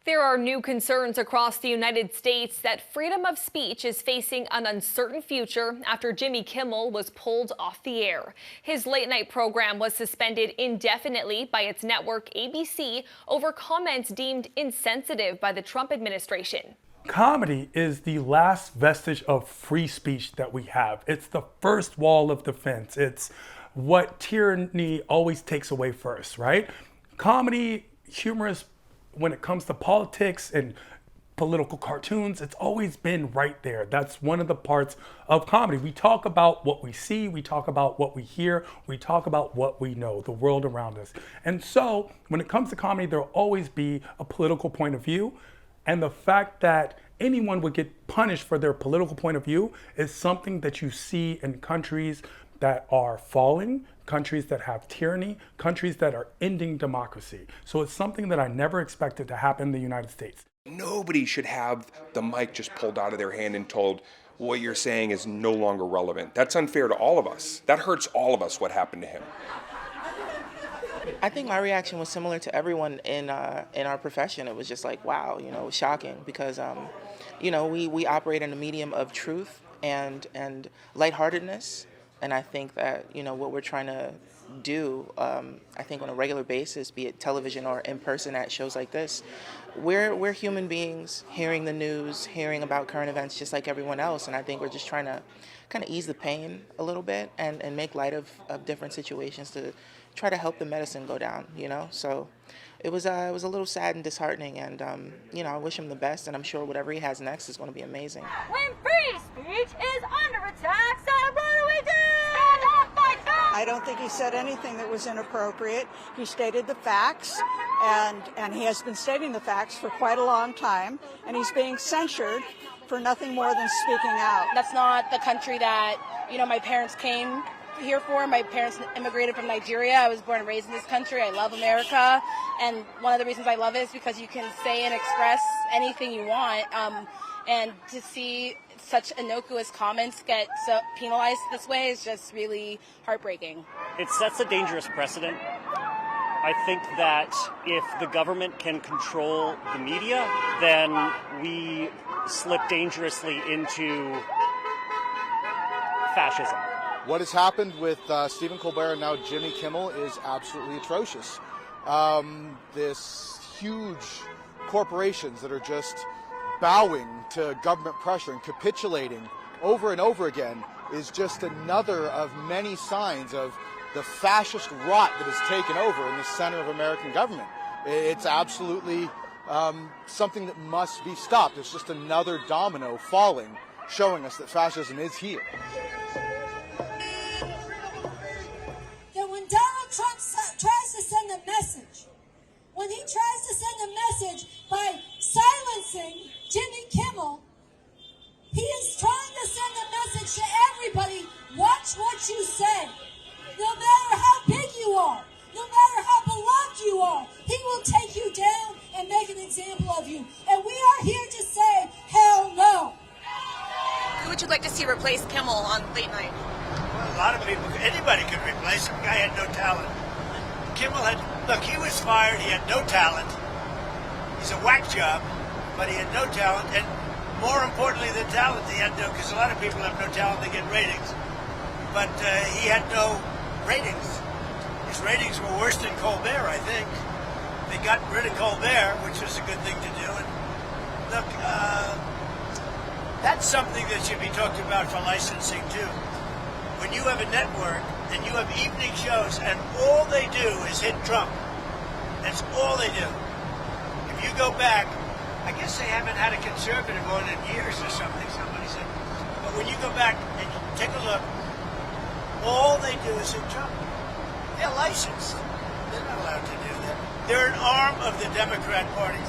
There are new concerns across the United States that freedom of speech is facing an uncertain future after Jimmy Kimmel was pulled off the air. His late-night program was suspended indefinitely by its network ABC over comments deemed insensitive by the Trump administration. Comedy is the last vestige of free speech that we have. It's the first wall of defense. It's what tyranny always takes away first, right? Comedy, humorous, when it comes to politics and political cartoons, it's always been right there. That's one of the parts of comedy. We talk about what we see, we talk about what we hear, we talk about what we know, the world around us. And so when it comes to comedy, there'll always be a political point of view. And the fact that anyone would get punished for their political point of view is something that you see in countries that are falling, countries that have tyranny, countries that are ending democracy. So it's something that I never expected to happen in the United States. Nobody should have the mic just pulled out of their hand and told, what you're saying is no longer relevant. That's unfair to all of us. That hurts all of us, what happened to him. I think my reaction was similar to everyone in our profession. It was just like, wow, it was shocking because, we operate in a medium of truth and lightheartedness. And I think that, what we're trying to do, I think on a regular basis, be it television or in person at shows like this, we're human beings hearing the news, hearing about current events just like everyone else. And I think we're just trying to kind of ease the pain a little bit and make light of different situations to try to help the medicine go down, So it was a little sad and disheartening, and I wish him the best, and I'm sure whatever he has next is going to be amazing. When free speech is under attack, so what do we do? Stand up, fight back! I don't think he said anything that was inappropriate. He stated the facts, and he has been stating the facts for quite a long time, and he's being censured for nothing more than speaking out. That's not the country that, my parents came here for. My parents immigrated from Nigeria. I was born and raised in this country. I love America, and one of the reasons I love it is because you can say and express anything you want, and to see such innocuous comments get so penalized this way is just really heartbreaking. It sets a dangerous precedent. I think that if the government can control the media, then we slip dangerously into fascism. What has happened with Stephen Colbert and now Jimmy Kimmel is absolutely atrocious. This huge corporations that are just bowing to government pressure and capitulating over and over again is just another of many signs of the fascist rot that has taken over in the center of American government. It's absolutely something that must be stopped. It's just another domino falling, showing us that fascism is here. Trump tries to send a message. When he tries to send a message by silencing Jimmy Kimmel, he is trying to send a message to everybody. Watch what you say. No matter how big you are, no matter how beloved you are, he will take you down and make an example of you. And we are here to say, hell no. Who would you like to see replace Kimmel on late night? A lot of people, anybody could replace him. The guy had no talent. Kimmel he was fired, he had no talent. He's a whack job, but he had no talent. And more importantly than talent, he had no, because a lot of people have no talent, they get ratings. But he had no ratings. His ratings were worse than Colbert, I think. They got rid of Colbert, which was a good thing to do. And look, that's something that should be talked about for licensing, too. When you have a network and you have evening shows and all they do is hit Trump, that's all they do. If you go back, I guess they haven't had a conservative on in years or something, somebody said. But when you go back and you take a look, all they do is hit Trump. They're licensed. They're not allowed to do that. They're an arm of the Democrat Party.